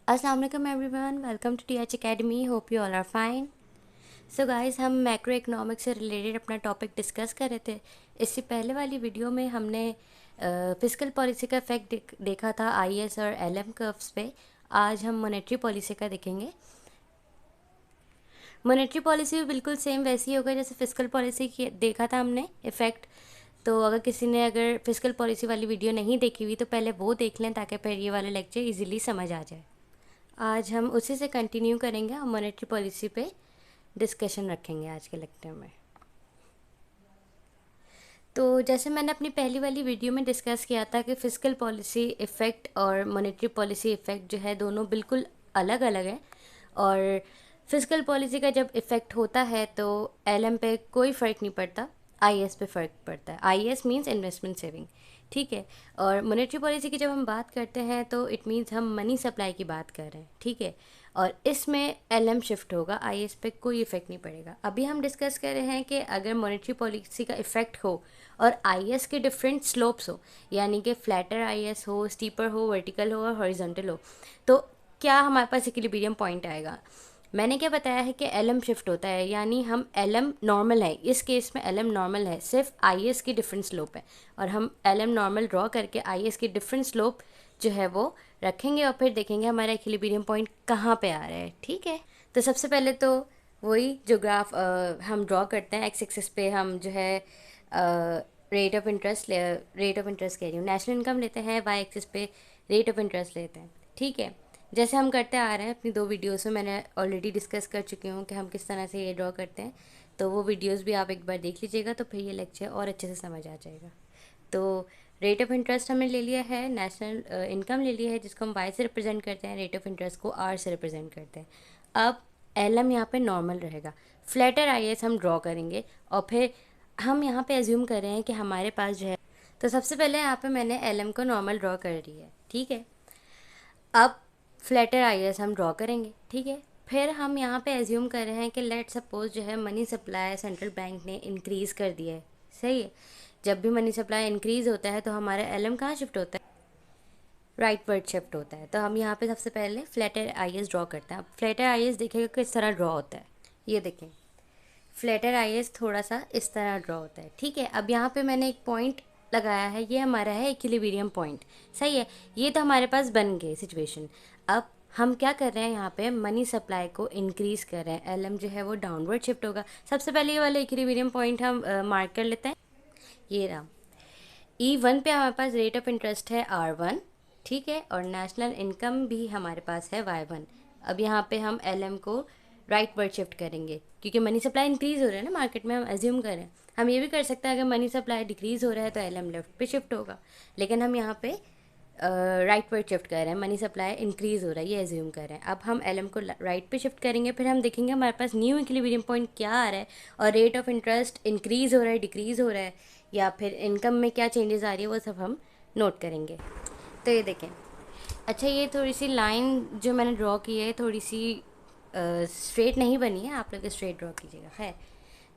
अस्सलाम वालेकुम everyone, welcome to TH academy. Hope you all are fine. So guys, हम macro economics से related अपना टॉपिक डिस्कस कर रहे थे। इससे पहले वाली वीडियो में हमने फिस्कल पॉलिसी का इफेक्ट देखा था आईएस और एलएम कर्व्स पे। आज हम मॉनेटरी पॉलिसी का देखेंगे। मॉनेटरी पॉलिसी भी बिल्कुल सेम वैसी ही होगा जैसे फिस्कल पॉलिसी की देखा था हमने इफ़ेक्ट। तो अगर किसी ने अगर फिस्कल पॉलिसी वाली वीडियो नहीं देखी हुई तो पहले वो देख लें ताकि फिर ये वाला लेक्चर इजीली समझ आ जाए। आज हम उसी से कंटिन्यू करेंगे और मॉनेटरी पॉलिसी पे डिस्कशन रखेंगे आज के लेक्चर में। तो जैसे मैंने अपनी पहली वाली वीडियो में डिस्कस किया था कि फिस्कल पॉलिसी इफ़ेक्ट और मॉनेटरी पॉलिसी इफ़ेक्ट जो है दोनों बिल्कुल अलग अलग हैं। और फिस्कल पॉलिसी का जब इफ़ेक्ट होता है तो एलएम पे कोई फ़र्क नहीं पड़ता, आईएस पे फ़र्क पड़ता है। आईएस मींस इन्वेस्टमेंट सेविंग, ठीक है। और मॉनेटरी पॉलिसी की जब हम बात करते हैं तो इट मीन्स हम मनी सप्लाई की बात कर रहे हैं, ठीक है। और इसमें एलएम शिफ्ट होगा, आईएस पे कोई इफेक्ट नहीं पड़ेगा। अभी हम डिस्कस कर रहे हैं कि अगर मॉनेटरी पॉलिसी का इफेक्ट हो और आईएस के डिफरेंट स्लोप्स हो, यानी कि फ्लैटर आईएस हो, स्टीपर हो, वर्टिकल हो और हॉरिजॉन्टल हो, तो क्या हमारे पास इक्विलिब्रियम पॉइंट आएगा। मैंने क्या बताया है कि एलएम शिफ्ट होता है, यानी हम एलएम नॉर्मल है, इस केस में एलएम नॉर्मल है, सिर्फ आईएस की डिफरेंट स्लोप है। और हम एलएम नॉर्मल ड्रॉ करके आईएस की डिफरेंट स्लोप जो है वो रखेंगे और फिर देखेंगे हमारा इक्विलिब्रियम पॉइंट कहाँ पे आ रहा है, ठीक है। तो सबसे पहले तो वही जो ग्राफ हम ड्रॉ करते हैं, एक्स एक्सिस पे हम जो है रेट ऑफ इंटरेस्ट कह रही हूँ, नेशनल इनकम लेते हैं, वाई एक्सिस पे रेट ऑफ इंटरेस्ट लेते हैं, ठीक है। जैसे हम करते आ रहे हैं अपनी दो वीडियोस में, मैंने ऑलरेडी डिस्कस कर चुकी हूँ कि हम किस तरह से ये ड्रॉ करते हैं। तो वो वीडियोस भी आप एक बार देख लीजिएगा तो फिर ये लेक्चर और अच्छे से समझ आ जाएगा। तो रेट ऑफ इंटरेस्ट हमने ले लिया है, नेशनल इनकम ले लिया है जिसको हम वाई से रिप्रेजेंट करते हैं, रेट ऑफ इंटरेस्ट को आर से रिप्रेजेंट करते हैं। अब एल एम यहाँ पर नॉर्मल रहेगा, फ्लैटर आई एस हम ड्रॉ करेंगे और फिर हम यहाँ पे एज्यूम कर रहे हैं कि हमारे पास जो है, तो सबसे पहले यहाँ पे मैंने एल एम को नॉर्मल ड्रॉ कर रही है, ठीक है। अब फ्लैटर आईएस हम ड्रॉ करेंगे, ठीक है। फिर हम यहाँ पे एज्यूम कर रहे हैं कि लेट सपोज जो है मनी सप्लाई सेंट्रल बैंक ने इंक्रीज़ कर दिया है, सही है। जब भी मनी सप्लाई इंक्रीज़ होता है तो हमारा एलएम कहाँ शिफ्ट होता है, राइट वर्ड शिफ्ट होता है। तो हम यहाँ पे सबसे पहले फ्लैटर आईएस ड्रॉ करते हैं। अब फ्लैटर आईएस देखिएगा किस तरह ड्रॉ होता है, ये देखें, फ्लैटर आईएस थोड़ा सा इस तरह ड्रॉ होता है, ठीक है। अब यहाँ पे मैंने एक पॉइंट लगाया है, ये हमारा है इक्विलिब्रियम पॉइंट, सही है। ये तो हमारे पास बन गई सिचुएशन। अब हम क्या कर रहे हैं, यहाँ पे मनी सप्लाई को इंक्रीज़ कर रहे हैं, एलएम जो है वो डाउनवर्ड शिफ्ट होगा। सबसे पहले ये वाला इक्विलिब्रियम पॉइंट हम मार्क कर लेते हैं, ये रहा। E1 पे हमारे पास रेट ऑफ इंटरेस्ट है R1, ठीक है, और नेशनल इनकम भी हमारे पास है Y1। अब यहाँ पे हम LM को राइट वर्ड शिफ्ट करेंगे क्योंकि मनी सप्लाई इंक्रीज़ हो रहा है ना मार्केट में, हम एज्यूम करें। हम ये भी कर सकते हैं अगर मनी सप्लाई डिक्रीज़ हो रहा है तो LM लेफ्ट पे शिफ्ट होगा, लेकिन हम यहाँ पे राइट वर्ड शिफ्ट कर रहे हैं, मनी सप्लाई इंक्रीज़ हो रहा है ये एज्यूम कर रहे हैं। अब हम LM को राइट पे शिफ्ट करेंगे, फिर हम देखेंगे हमारे पास न्यू इक्विलिब्रियम पॉइंट क्या आ रहा है और रेट ऑफ इंटरेस्ट इंक्रीज़ हो रहा है, डिक्रीज़ हो रहा है, या फिर इनकम में क्या चेंजेस आ रही है, वो सब हम नोट करेंगे। तो ये देखें, अच्छा ये थोड़ी सी लाइन जो मैंने ड्रॉ की है थोड़ी सी स्ट्रेट नहीं बनी है, आप लोग स्ट्रेट ड्रॉ कीजिएगा, है।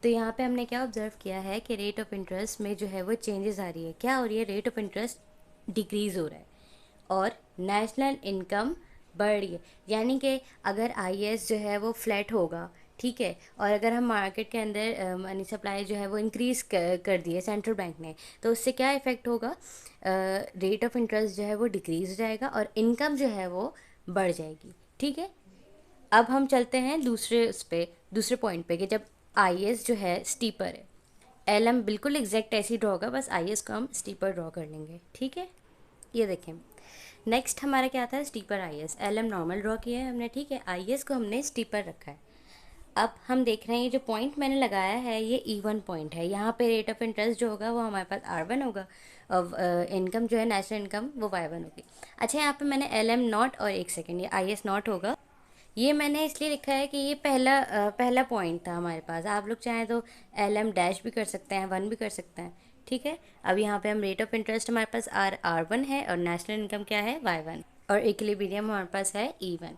तो यहाँ पे हमने क्या ऑब्जर्व किया है कि रेट ऑफ इंटरेस्ट में जो है वो चेंजेस आ रही है, क्या हो रही है, रेट ऑफ इंटरेस्ट डिक्रीज़ हो रहा है और नेशनल इनकम बढ़ रही है। यानी कि अगर आईएस जो है वो फ्लैट होगा, ठीक है, और अगर हम मार्केट के अंदर मनी सप्लाई जो है वो इंक्रीज़ कर दी है सेंट्रल बैंक ने, तो उससे क्या इफ़ेक्ट होगा, रेट ऑफ इंटरेस्ट जो है वो डिक्रीज़ हो जाएगा और इनकम जो है वो बढ़ जाएगी, ठीक है। अब हम चलते हैं दूसरे पॉइंट पे कि जब आईएस जो है स्टीपर है, एलएम बिल्कुल एग्जैक्ट ऐसे ही ड्रॉ होगा, बस आईएस को हम स्टीपर ड्रॉ कर लेंगे, ठीक है। ये देखें, नेक्स्ट हमारा क्या था, steeper IS, LM normal draw किया है हमने, ठीक है, आईएस को हमने स्टीपर रखा है। अब हम देख रहे हैं ये जो पॉइंट मैंने लगाया है ये E1 पॉइंट है, यहाँ पे रेट ऑफ इंटरेस्ट जो होगा वो हमारे पास R1 होगा और इनकम जो है नेशनल इनकम वो Y1 होगी। अच्छा यहाँ पे मैंने LM नॉट और एक सेकेंड ये IS नॉट होगा, ये मैंने इसलिए लिखा है कि ये पहला पॉइंट था हमारे पास। आप लोग चाहें तो LM डैश भी कर सकते हैं, 1 भी कर सकते हैं, ठीक है। अब यहाँ पे हम रेट ऑफ इंटरेस्ट हमारे पास R1 है और नेशनल इनकम क्या है Y1 और इक्विलिब्रियम हमारे पास है E1।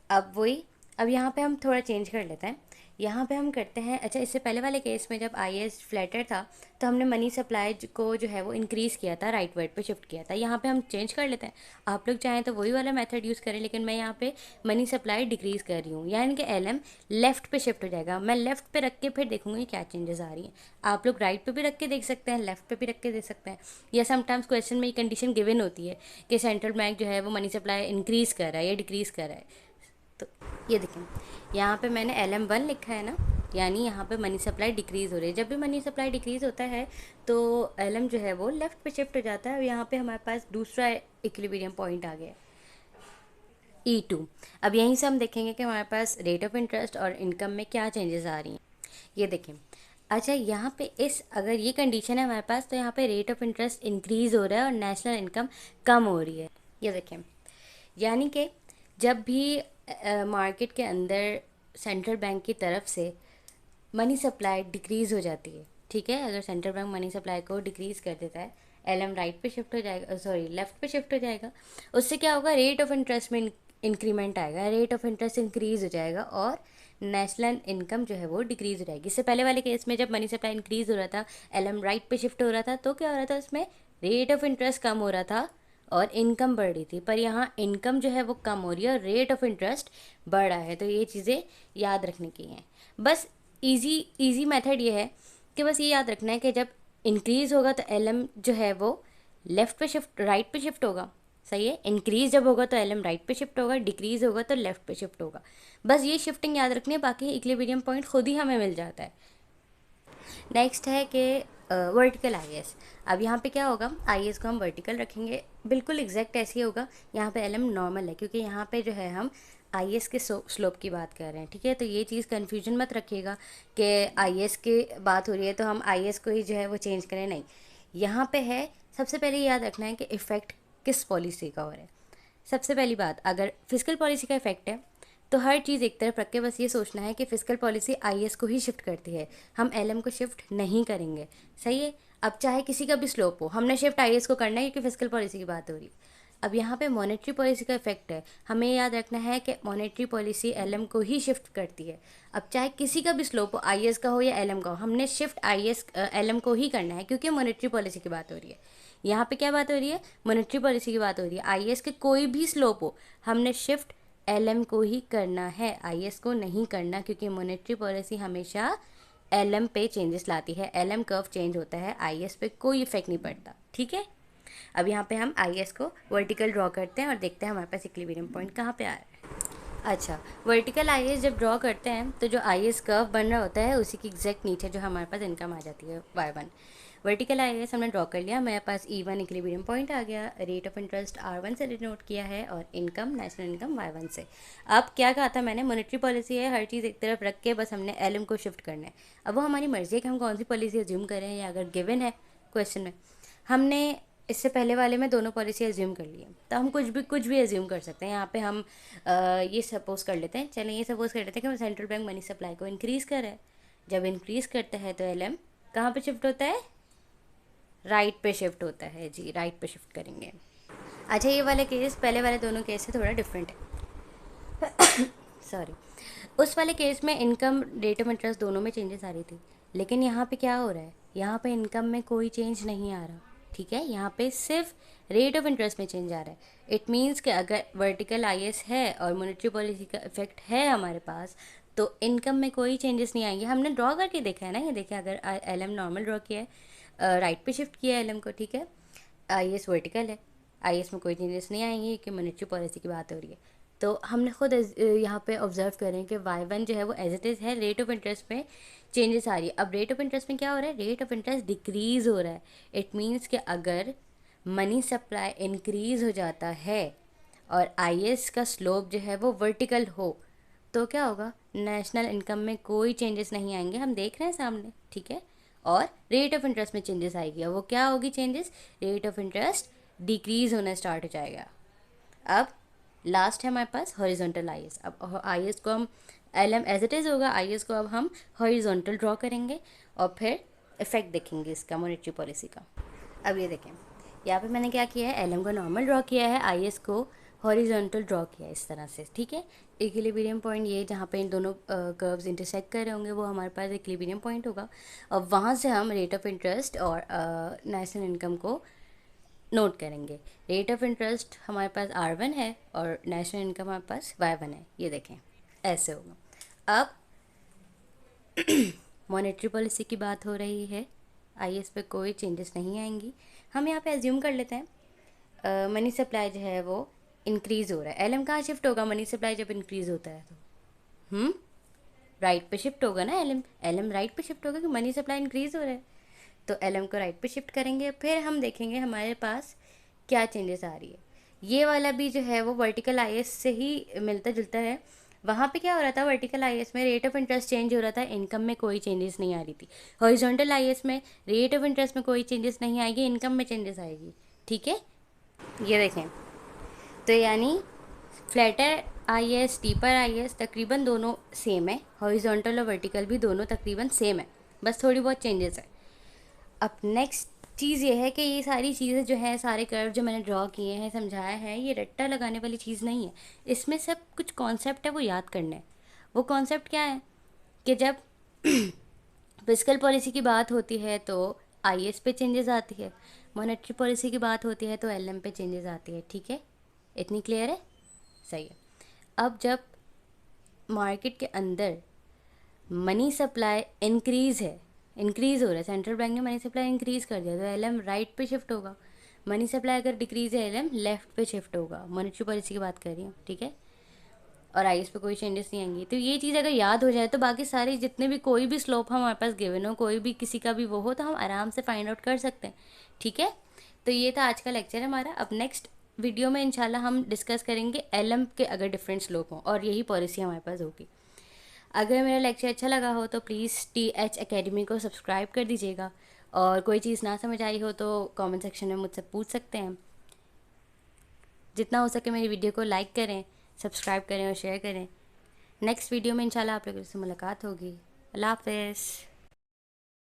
अब वही, अब यहाँ पे हम थोड़ा चेंज कर लेते हैं, यहाँ पे हम करते हैं, अच्छा इससे पहले वाले केस में जब IAS फ्लैटर था तो हमने मनी सप्लाई को जो है वो इंक्रीज़ किया था, राइट वर्ड पे शिफ्ट किया था। यहाँ पे हम चेंज कर लेते हैं, आप लोग चाहें तो वही वाला मेथड यूज़ करें, लेकिन मैं यहाँ पे मनी सप्लाई डिक्रीज़ कर रही हूँ, यानी कि LM लेफ़्ट पे शिफ्ट हो जाएगा। मैं लेफ़्ट पे रख के फिर देखूँगी क्या चेंजेस आ रही हैं। आप लोग राइट पे भी रख के देख सकते हैं, लेफ़्ट पे भी रख के देख सकते हैं, या समटाइम्स क्वेश्चन में ये कंडीशन गिवन होती है कि सेंट्रल बैंक जो है वो मनी सप्लाई इंक्रीज़ कर रहा है या डिक्रीज़ कर रहा है। तो ये देखें, यहाँ पे मैंने LM1 लिखा है ना, यानी यहाँ पे मनी सप्लाई डिक्रीज़ हो रही है। जब भी मनी सप्लाई डिक्रीज़ होता है तो LM जो है वो लेफ़्ट पे शिफ्ट हो जाता है, और यहाँ पे हमारे पास दूसरा इक्विलिब्रियम पॉइंट आ गया, E2। अब यहीं से हम देखेंगे कि हमारे पास रेट ऑफ इंटरेस्ट और इनकम में क्या चेंजेस आ रही हैं। ये देखें, अच्छा यहाँ पे अगर ये कंडीशन है हमारे पास, तो यहाँ पे रेट ऑफ इंटरेस्ट इंक्रीज़ हो रहा है और नेशनल इनकम कम हो रही है। ये देखें, यानी कि जब भी मार्केट के अंदर सेंट्रल बैंक की तरफ से मनी सप्लाई डिक्रीज़ हो जाती है, ठीक है, अगर सेंट्रल बैंक मनी सप्लाई को डिक्रीज़ कर देता है, LM राइट पे शिफ्ट हो जाएगा, सॉरी लेफ़्ट पे शिफ्ट हो जाएगा। उससे क्या होगा, रेट ऑफ इंटरेस्ट में इंक्रीमेंट आएगा, रेट ऑफ इंटरेस्ट इंक्रीज़ हो जाएगा और नेशनल इनकम जो है वो डिक्रीज़ हो जाएगी। इससे पहले वाले केस में जब मनी सप्लाई इंक्रीज़ हो रहा था, LM राइट पे शिफ्ट हो रहा था, तो क्या हो रहा था, उसमें रेट ऑफ इंटरेस्ट कम हो रहा था और इनकम बढ़ रही थी। पर यहाँ इनकम जो है वो कम हो रही है और रेट ऑफ इंटरेस्ट बढ़ रहा है। तो ये चीज़ें याद रखने की हैं। बस इजी मेथड ये है कि बस ये याद रखना है कि जब इंक्रीज़ होगा तो LM जो है वो लेफ़्ट पे शिफ्ट, राइट पे शिफ्ट होगा, सही है। इंक्रीज़ जब होगा तो LM राइट पे शिफ्ट होगा, डिक्रीज़ होगा तो लेफ़्ट पे शिफ्ट होगा। बस ये शिफ्टिंग याद रखनी है, बाकी इक्विलिब्रियम पॉइंट खुद ही हमें मिल जाता है। नेक्स्ट है कि वर्टिकल IAS। अब यहाँ पे क्या होगा, IAS को हम वर्टिकल रखेंगे, बिल्कुल एग्जैक्ट ऐसे ही होगा। यहाँ पे LM नॉर्मल है क्योंकि यहाँ पे जो है हम IAS के स्लोप की बात कर रहे हैं, ठीक है। तो ये चीज़ कन्फ्यूजन मत रखिएगा कि IAS की बात हो रही है तो हम IAS को ही जो है वो चेंज करें, नहीं। यहाँ पे है, सबसे पहले याद रखना है कि इफ़ेक्ट किस पॉलिसी का हो रहा है। सबसे पहली बात, अगर फिजिकल पॉलिसी का इफेक्ट है तो हर चीज़ एक तरफ रख के बस ये सोचना है कि फिजिकल पॉलिसी IAS को ही शिफ्ट करती है, हम LM को शिफ्ट नहीं करेंगे, सही है। अब चाहे किसी का भी स्लोप हो, हमने शिफ्ट IAS को करना है क्योंकि फिजिकल पॉलिसी की बात हो रही है। अब यहाँ पे मॉनेटरी पॉलिसी का इफेक्ट है, हमें याद रखना है कि मॉनेटरी पॉलिसी LM को ही शिफ्ट करती है। अब चाहे किसी का भी स्लोप हो, IAS का हो या LM का हो, हमने शिफ्ट LM को ही करना है क्योंकि मॉनेटरी पॉलिसी की बात हो रही है। यहाँ पे क्या बात हो रही है, मॉनेटरी पॉलिसी की बात हो रही है। IAS के कोई भी स्लोप हो, हमने शिफ्ट LM को ही करना है, IAS को नहीं करना, क्योंकि मॉनेटरी पॉलिसी हमेशा LM पे चेंजेस लाती है। LM कर्व चेंज होता है, IAS पे कोई इफेक्ट नहीं पड़ता, ठीक है। अब यहाँ पे हम IAS को वर्टिकल ड्रॉ करते हैं और देखते हैं हमारे पास इक्विलिब्रियम पॉइंट कहाँ पे आ रहा है। अच्छा, वर्टिकल IAS जब ड्रॉ करते हैं तो जो IAS कर्व बन रहा होता है उसी की एग्जैक्ट नीचे जो हमारे पास इनकम आ जाती है Y1। वर्टिकल IAS हमने ड्रॉ कर लिया, मेरे पास E1 इक्विलिब्रियम पॉइंट आ गया, रेट ऑफ इंटरेस्ट R1 से डिनोट किया है और इनकम, नेशनल इनकम Y1 से। अब क्या कहा था मैंने, मॉनेटरी पॉलिसी है, हर चीज़ एक तरफ रख के बस हमने LM को शिफ्ट करना है। अब वो हमारी मर्ज़ी है कि हम कौन सी पॉलिसी अज्यूम करें, या अगर गिवन है क्वेश्चन में, हमने इससे पहले वाले में दोनों पॉलिसी एज्यूम कर ली है, तो हम कुछ भी एज्यूम कर सकते हैं। यहाँ पे हम ये सपोज कर लेते हैं, चलें ये सपोज कर लेते हैं कि सेंट्रल बैंक मनी सप्लाई को इंक्रीज़ कर रहा है। जब इंक्रीज़ करता है तो LM कहाँ पे शिफ्ट होता है, राइट पे शिफ्ट होता है जी, राइट पे शिफ्ट करेंगे। अच्छा, ये वाले केस पहले वाले दोनों केस से थोड़ा डिफरेंट है सॉरी। उस वाले केस में इनकम, रेट ऑफ इंटरेस्ट दोनों में चेंजेस आ रही थी, लेकिन यहाँ पे क्या हो रहा है, यहाँ पे इनकम में कोई चेंज नहीं आ रहा, ठीक है। यहाँ पे सिर्फ रेट ऑफ इंटरेस्ट में चेंज आ रहा है। इट मीन्स कि अगर वर्टिकल IAS है और मॉनेटरी पॉलिसी का इफेक्ट है हमारे पास, तो इनकम में कोई चेंजेस नहीं आएंगे। हमने ड्रॉ करके देखा है ना, ये देखिए, अगर LM नॉर्मल ड्रॉ किया है, राइट पे शिफ्ट किया है LM को, ठीक है। IAS वर्टिकल है, IAS में कोई चेंजेस नहीं आएंगे कि मॉनेटरी पॉलिसी की बात हो रही है। तो हमने खुद यहाँ पे ऑब्जर्व करें कि Y1 जो है वो एज इट इज़ है, रेट ऑफ इंटरेस्ट में चेंजेस आ रही है। अब रेट ऑफ इंटरेस्ट में क्या हो रहा है, रेट ऑफ इंटरेस्ट डिक्रीज़ हो रहा है। इट मीन्स कि अगर मनी सप्लाई इंक्रीज़ हो जाता है और IAS का स्लोप जो है वो वर्टिकल हो, तो क्या होगा, नेशनल इनकम में कोई चेंजेस नहीं आएंगे, हम देख रहे हैं सामने, ठीक है। और रेट ऑफ इंटरेस्ट में चेंजेस आएगी, और वो क्या होगी changes, rate of interest decrease होना स्टार्ट हो जाएगा। अब लास्ट है हमारे पास हॉरिजॉन्टल IAS। अब IAS को हम, LM एज इट इज़ होगा, IAS को अब हम हॉरिजॉन्टल ड्रॉ करेंगे और फिर इफेक्ट देखेंगे इसका मॉनेटरी पॉलिसी का। अब ये देखें, यहाँ पे मैंने क्या किया है, LM को नॉर्मल ड्रॉ किया है, IAS को हॉरिजॉन्टल ड्रॉ किया इस तरह से, ठीक है। इक्विलिब्रियम पॉइंट ये जहाँ पे इन दोनों कर्व्स इंटरसेक्ट कर रहे होंगे वो हमारे पास इक्विलिब्रियम पॉइंट होगा। अब वहाँ से हम रेट ऑफ इंटरेस्ट और नेशनल इनकम को नोट करेंगे। रेट ऑफ इंटरेस्ट हमारे पास R1 है और नेशनल इनकम हमारे पास Y1 है, ये देखें ऐसे होगा। अब मॉनेटरी पॉलिसी की बात हो रही है, IAS पे कोई चेंजेस नहीं आएंगी। हम यहाँ पे एज्यूम कर लेते हैं मनी सप्लाई जो है वो इंक्रीज़ हो रहा है। LM कहाँ शिफ्ट होगा मनी सप्लाई जब इंक्रीज़ होता है तो राइट पे शिफ्ट होगा ना। LM राइट पे शिफ्ट होगा कि मनी सप्लाई इंक्रीज़ हो रहा है, तो LM को राइट पे शिफ्ट करेंगे। फिर हम देखेंगे हमारे पास क्या चेंजेस आ रही है। ये वाला भी जो है वो वर्टिकल IAS से ही मिलता जुलता है। वहाँ पे क्या हो रहा था, वर्टिकल IAS में रेट ऑफ इंटरेस्ट चेंज हो रहा था, इनकम में कोई चेंजेस नहीं आ रही थी। हॉरिजॉन्टल IAS में रेट ऑफ इंटरेस्ट में कोई चेंजेस नहीं आएगी, इनकम में चेंजेस आएगी, ठीक है। ये देखें, तो यानी फ्लैटर IAS स्टीपर IAS तकरीबन दोनों सेम है, हॉरिजॉन्टल और वर्टिकल भी दोनों तकरीबन सेम है, बस थोड़ी बहुत चेंजेस है। अब नेक्स्ट चीज़ ये है कि ये सारी चीज़ें जो है, सारे कर्व जो मैंने ड्रॉ किए हैं, समझाया है, ये रट्टा लगाने वाली चीज़ नहीं है। इसमें सब कुछ कॉन्सेप्ट है वो याद करना है। वो कॉन्सेप्ट क्या है कि जब फिस्कल पॉलिसी की बात होती है तो IAS पे चेंजेस आती है, मॉनेटरी पॉलिसी की बात होती है तो LM पे चेंजेस आती है, ठीक है। इतनी क्लियर है, सही है। अब जब मार्केट के अंदर मनी सप्लाई इंक्रीज़ हो रहा है, सेंट्रल बैंक ने मनी सप्लाई इंक्रीज़ कर दिया, तो LM राइट पे शिफ्ट होगा। मनी सप्लाई अगर डिक्रीज़ है, LM लेफ्ट पे शिफ्ट होगा। मॉनेटरी पॉलिसी की बात कर रही हूँ, ठीक है। और IAS पे कोई चेंजेस नहीं आएंगी। तो ये चीज़ अगर याद हो जाए तो बाकी सारी जितने भी कोई भी स्लोप हमारे पास गिवन हो, कोई भी किसी का भी वो हो, तो हम आराम से फाइंड आउट कर सकते हैं, ठीक है। तो ये था आज का लेक्चर हमारा। अब नेक्स्ट वीडियो में इंशाल्लाह हम डिस्कस करेंगे LM के अगर डिफरेंट स्लोप हों, और यही पॉलिसी हमारे पास होगी। अगर मेरा लेक्चर अच्छा लगा हो तो प्लीज़ TH अकेडमी को सब्सक्राइब कर दीजिएगा, और कोई चीज़ ना समझ आई हो तो कमेंट सेक्शन में मुझसे पूछ सकते हैं। जितना हो सके मेरी वीडियो को लाइक करें, सब्सक्राइब करें और शेयर करें। नेक्स्ट वीडियो में इंशाल्लाह आप लोगों से मुलाकात होगी। अल्लाह हाफ़िज़।